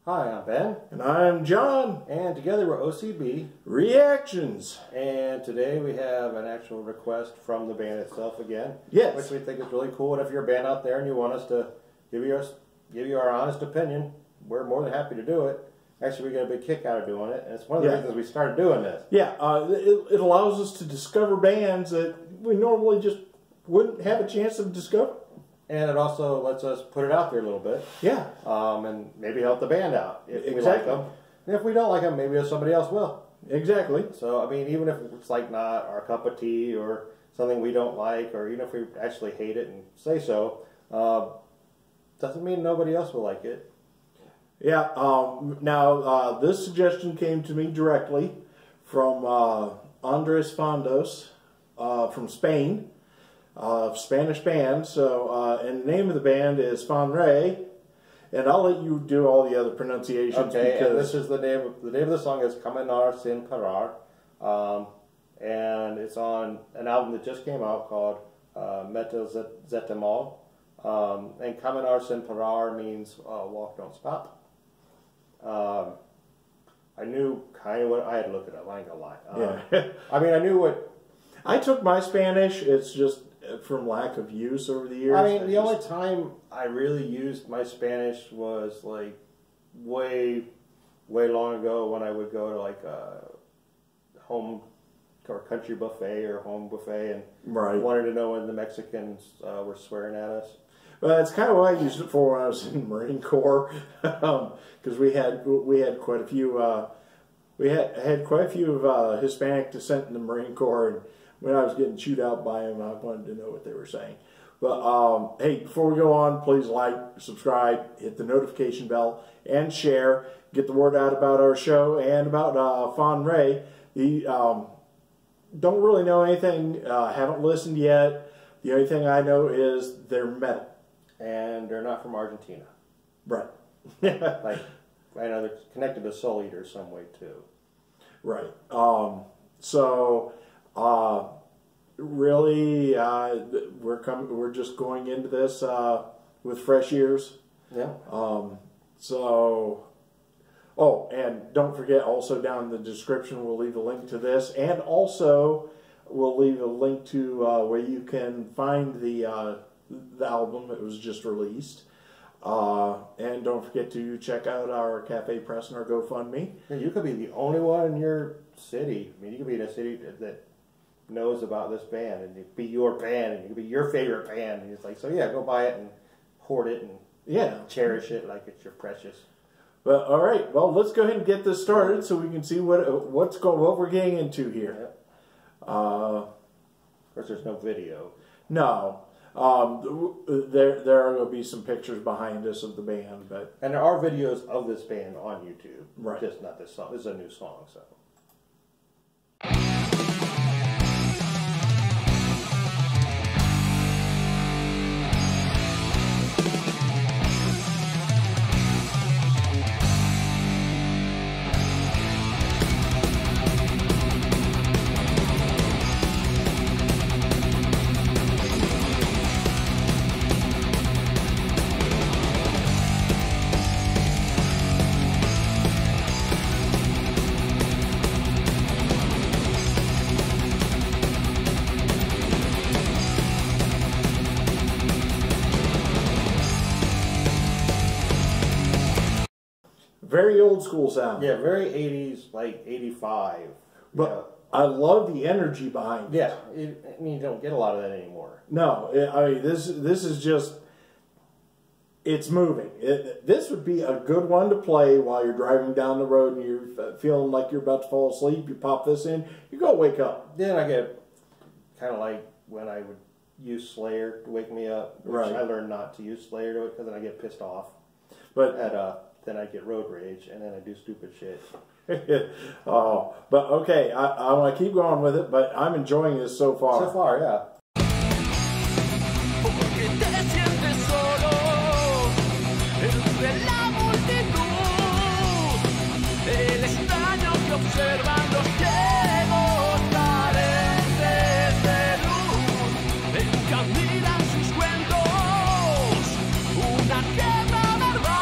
Hi, I'm Ben. And I'm John. And together we're OCB Reactions. And today we have an actual request from the band itself again. Yes. Which we think is really cool. And if you're a band out there and you want us to give you our honest opinion, we're more than happy to do it. Actually, we get a big kick out of doing it. And it's one of the reasons we started doing this. Yeah, it allows us to discover bands that we normally just wouldn't have a chance to discover. And it also lets us put it out there a little bit. Yeah. And maybe help the band out if we like them. And if we don't like them, maybe somebody else will. Exactly. So, I mean, even if it's like not our cup of tea or something we don't like, or even if we actually hate it and say so, doesn't mean nobody else will like it. Yeah. Now, this suggestion came to me directly from Andres Fondos from Spain. Spanish band, so and the name of the band is Fonre, and I'll let you do all the other pronunciations. Okay, because and this is the name of the song is Caminar Sin Parar, and it's on an album that just came out called Metal Zetemal, and Caminar Sin Parar means walk, don't stop. I knew kind of what I had to look it up. I ain't gonna lie. Yeah. I mean, I knew what. I took my Spanish. It's just from lack of use over the years. I mean, the only time I really used my Spanish was like way long ago when I would go to like a home or country buffet or home buffet and wanted to know when the Mexicans were swearing at us. Well, that's kind of what I used it for when I was in the Marine Corps, because we had quite a few had quite a few of Hispanic descent in the Marine Corps, and when I was getting chewed out by them, I wanted to know what they were saying. But hey, before we go on, please like, subscribe, hit the notification bell, and share. Get the word out about our show and about Fonre. Don't really know anything. Haven't listened yet. The only thing I know is they're metal. And they're not from Argentina. Right. Like, I know they're connected to Soul Eater some way too. Right. Really, we're just going into this with fresh ears. Yeah. Oh, and don't forget, also down in the description we'll leave a link to this, and also we'll leave a link to where you can find the album that was just released. And don't forget to check out our Cafe Press and our GoFundMe. Yeah, you could be the only one in your city. I mean, you could be in a city that knows about this band, and it could be your band, and it could be your favorite band. And it's like, so yeah, go buy it and hoard it and cherish it like it's your precious. But all right, well, let's go ahead and get this started so we can see what we're getting into here. Yep. Of course, there's no video. No. There are going to be some pictures behind us of the band, and there are videos of this band on YouTube. Right. Just not this song. This is a new song, so. Very old school sound. Yeah, very 80s, like 85. But I love the energy behind it. Yeah, I mean, you don't get a lot of that anymore. No, I mean, this is just, it's moving. This would be a good one to play while you're driving down the road and you're feeling like you're about to fall asleep. You pop this in, you go wake up. Then I get kind of like when I would use Slayer to wake me up. Which I learned not to use Slayer to it because then I get pissed off. But then I get road rage, and then I do stupid shit. Oh, but okay, I want to keep going with it, but I'm enjoying this so far. So far, yeah. Una guerra verbal.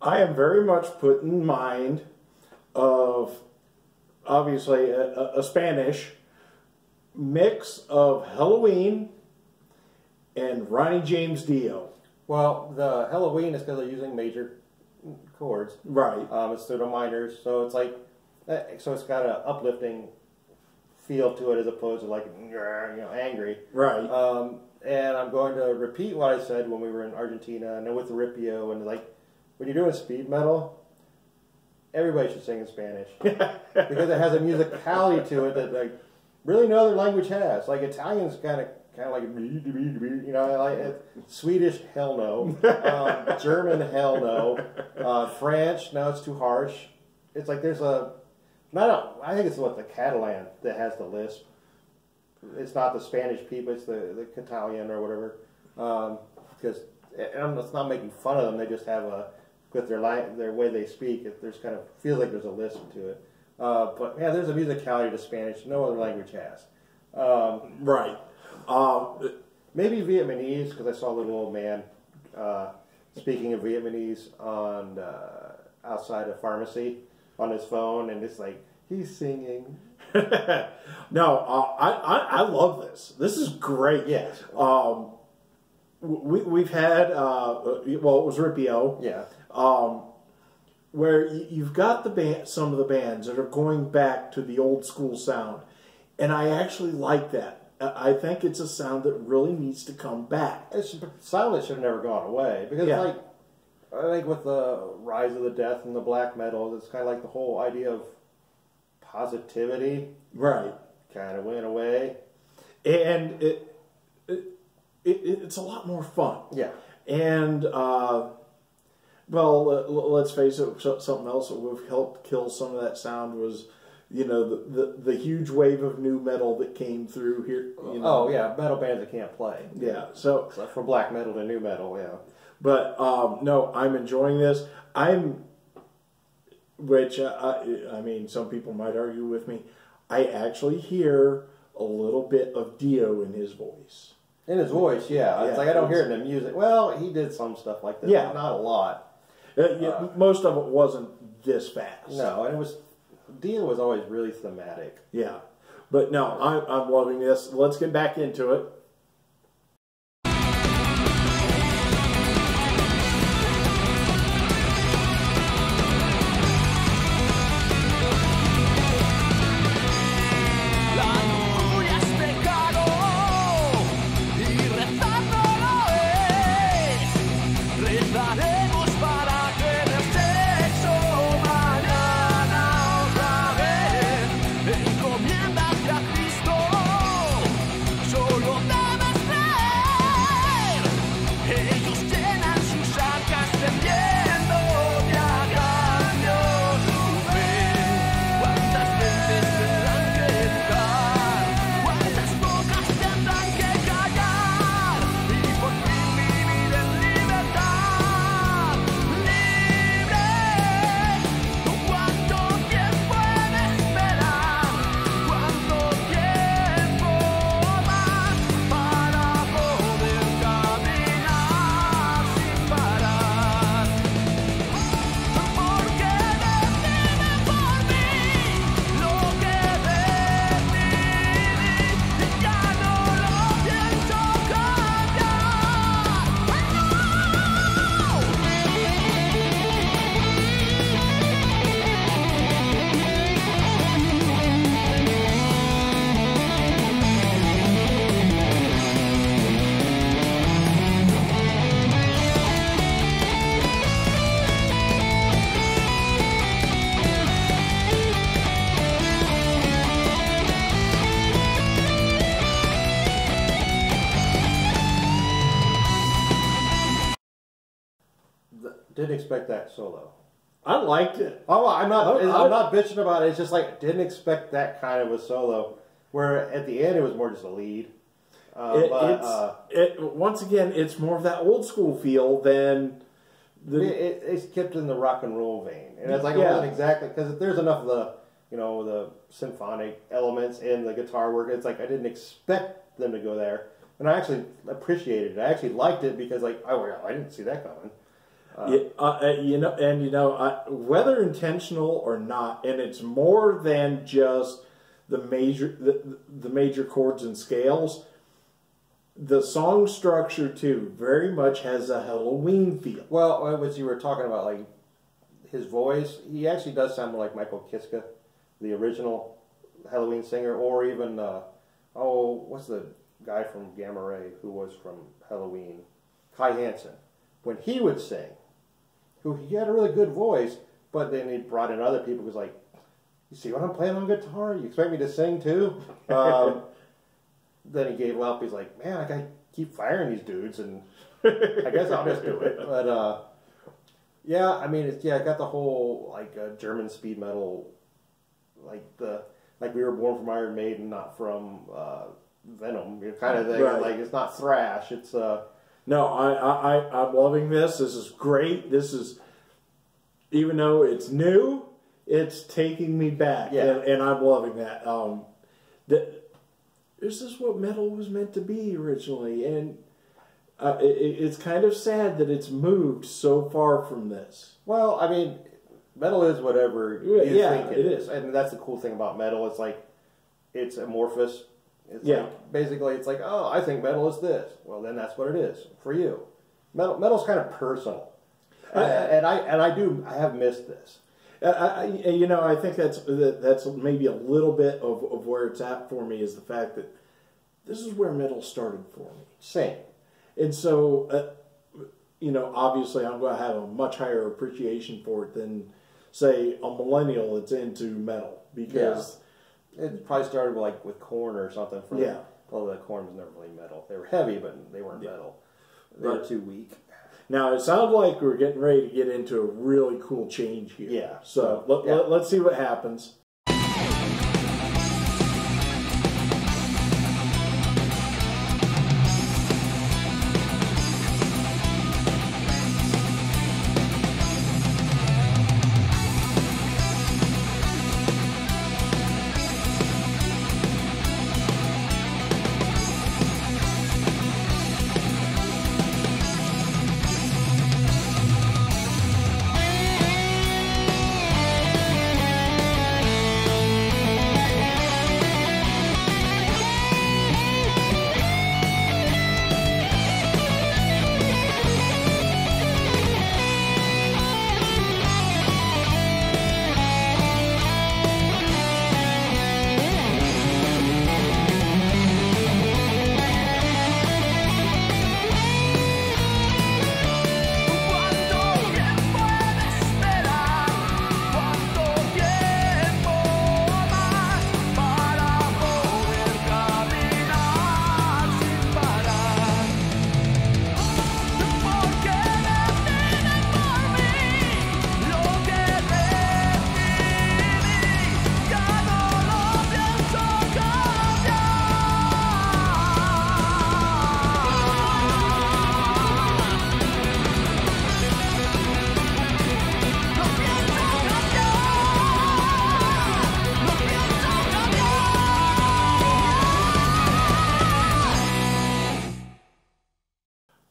I am very much put in mind of, obviously, a Spanish mix of Halloween and Ronnie James Dio. Well, the Halloween is because they're using major chords. Right. It's pseudo minors, so it's like, so it's got an uplifting feel to it as opposed to like, angry. Right. And I'm going to repeat what I said when we were in Argentina and then with the Ripio, and like, when you're doing speed metal, everybody should sing in Spanish because it has a musicality to it that like really no other language has. Like Italian's kind of like like Swedish, hell no. German, hell no. French, no, it's too harsh. It's like there's I think it's the Catalan that has the lisp. It's not the Spanish people, it's the Catalan or whatever. Because it's not making fun of them. They just have with their way they speak. There's kind of feels like there's a lisp to it. But yeah, there's a musicality to Spanish no other language has. Right. Maybe Vietnamese, because I saw a little old man speaking in Vietnamese on outside a pharmacy on his phone, and it's like he's singing. No, I love this. This is great. Yes. We've had it was Ripio. Yeah. Where you've got some of the bands that are going back to the old school sound, and I actually like that. I think it's a sound that really needs to come back. It's a sound that should have never gone away because, like, I think with the rise of the death and the black metal, it's kind of like the whole idea of positivity, right? Kind of went away, and it's a lot more fun. Yeah, and let's face it. Something else that would have helped kill some of that sound was, the huge wave of new metal that came through here. Oh yeah, metal bands that can't play. Yeah, so from black metal to new metal, yeah. But no, I'm enjoying this. Which I mean, some people might argue with me. I actually hear a little bit of Dio in his voice. In his voice, yeah. It's like I don't hear it in the music. Well, he did some stuff like that. Yeah, not a lot. Most of it wasn't this fast. No, and Dio was always really thematic. Yeah, but no, I'm loving this. Let's get back into it. Didn't expect that solo. I liked it. Oh, I'm not bitching about it. It's just like didn't expect that kind of a solo. Where at the end it was more just a lead. Once again, it's more of that old school feel than it's kept in the rock and roll vein, and it's like it wasn't exactly because there's enough of the symphonic elements in the guitar work. It's like I didn't expect them to go there, and I actually appreciated it. I actually liked it because I didn't see that coming. Whether intentional or not, and it's more than just the major chords and scales. The song structure too very much has a Halloween feel. Well, as you were talking about, like his voice, he actually does sound more like Michael Kiske, the original Halloween singer, or even what's the guy from Gamma Ray who was from Halloween, Kai Hansen, when he would sing, he had a really good voice, but then he brought in other people who's like, you see what I'm playing on guitar? You expect me to sing too? Then he gave up. He's like, man, I gotta keep firing these dudes, and I guess I'll just do it. But yeah, I mean, it got the whole like German speed metal, like we were born from Iron Maiden, not from Venom, kind of thing. Right. Like it's not thrash. It's No, I'm loving this. This is great. This is, even though it's new, it's taking me back, and I'm loving that. This is what metal was meant to be originally, and it's kind of sad that it's moved so far from this. Well, I mean, metal is whatever you think it is, and that's the cool thing about metal. It's like it's amorphous. It's like, basically, it's like, oh, I think metal is this. Well, then that's what it is for you. Metal's kind of personal, and I have missed this. I think that's maybe a little bit of where it's at for me, is the fact that this is where metal started for me. Same. And so, obviously I'm going to have a much higher appreciation for it than, say, a millennial that's into metal. Because it probably started with Korn or something. Although Korn was never really metal. They were heavy, but they weren't metal. They were too weak. Now, it sounds like we're getting ready to get into a really cool change here. Yeah. So let's see what happens.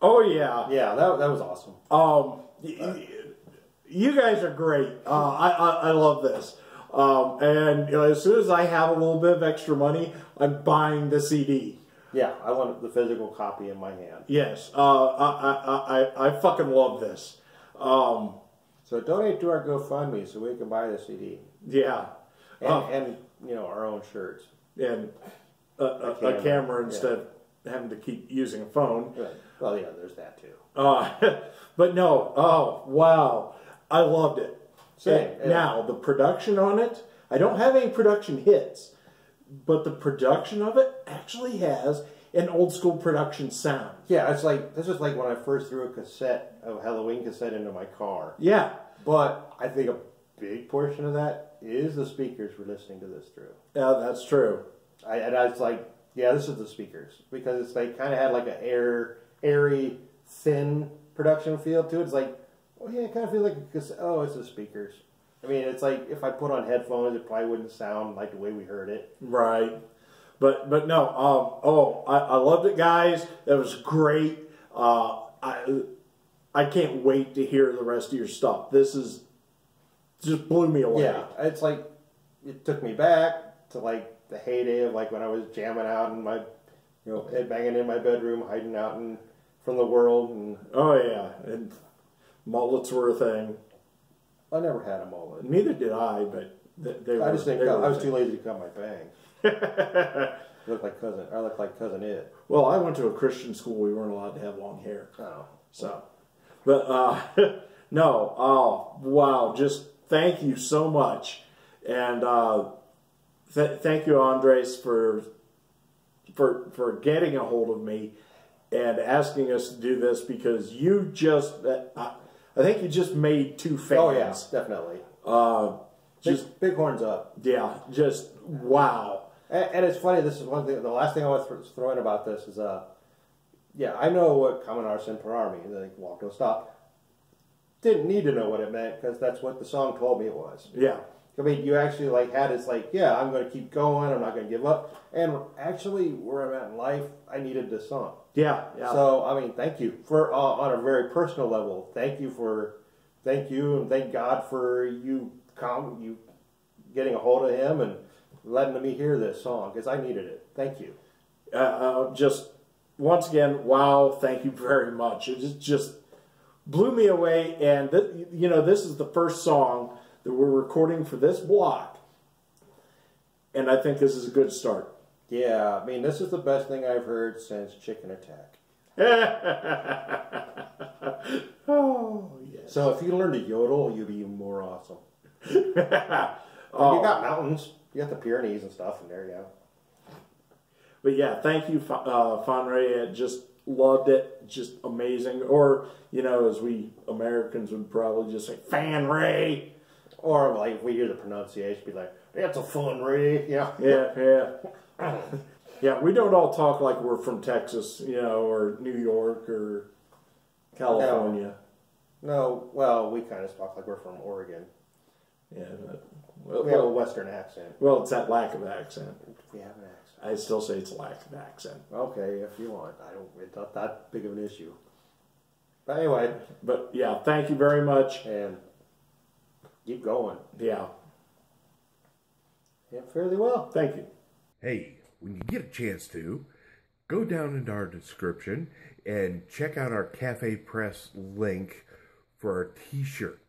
Oh yeah, yeah, that was awesome. You guys are great. I love this. And as soon as I have a little bit of extra money, I'm buying the CD. Yeah, I want the physical copy in my hand. Yes, I fucking love this. So donate to our GoFundMe so we can buy the CD. Yeah, and our own shirts and a camera instead of having to keep using a phone. Right. Well, yeah, there's that too. But no, oh wow, I loved it. Same. Now the production on it, I don't have any production hits, but the production of it actually has an old school production sound. Yeah, this is like when I first threw a Halloween cassette into my car. Yeah, but I think a big portion of that is the speakers we're listening to this through. Yeah, that's true. I was like, yeah, this is the speakers, because they kind of had like an airy, thin production feel to it. It's like, oh yeah, it kind of feels like a cassette. Oh, it's the speakers. I mean, it's like if I put on headphones, it probably wouldn't sound like the way we heard it. Right. But no, I loved it, guys. That was great. I can't wait to hear the rest of your stuff. This is just blew me away. Yeah, it's like it took me back to like the heyday of like when I was jamming out in my, headbanging in my bedroom, hiding out from the world. And oh yeah, and mullets were a thing. I never had a mullet. Neither did I, but they were. I just didn't. I was too lazy to cut my bangs. I look like cousin Ed. Well, I went to a Christian school. We weren't allowed to have long hair. Oh, so, but no. Oh wow! Just thank you so much, and thank you, Andres, for getting a hold of me and asking us to do this, because you just I think you just made two fans. Oh yeah, definitely. Just big horns up. Yeah, just wow. And it's funny. This is one thing. The last thing I want to throw in about this is, yeah, I know what Caminar Sin Parar means. Like walk, don't stop. Didn't need to know what it meant, because that's what the song told me it was. Yeah. I mean, you actually like had it's like, yeah, I'm going to keep going. I'm not going to give up. And actually, where I'm at in life, I needed this song. Yeah. Yeah. So I mean, thank you for on a very personal level. Thank you, and thank God for you getting a hold of him and letting me hear this song, because I needed it. Thank you. Just once again, wow! Thank you very much. It just blew me away. And this is the first song that we're recording for this block, and I think this is a good start. Yeah, I mean, this is the best thing I've heard since Chicken Attack. Oh yes. So if you learn to yodel, you'll be even more awesome. Oh. You got mountains. You got the Pyrenees and stuff in there, yeah. But yeah, thank you, Fanray. I just loved it. Just amazing. Or, as we Americans would probably just say, Fanray. Or like if we hear the pronunciation, be like, that's a fun ray. Yeah. Yeah. Yeah, we don't all talk like we're from Texas, or New York or California. No, well, we kind of talk like we're from Oregon. Yeah, we have a Western accent. Well, it's that lack of accent. We have an accent. I still say it's a lack of accent. Okay, if you want. It's not that big of an issue. But anyway. But yeah, thank you very much. And keep going. Yeah. Yeah, fairly well. Thank you. Hey, when you get a chance to, go down into our description and check out our Cafe Press link for our t-shirt.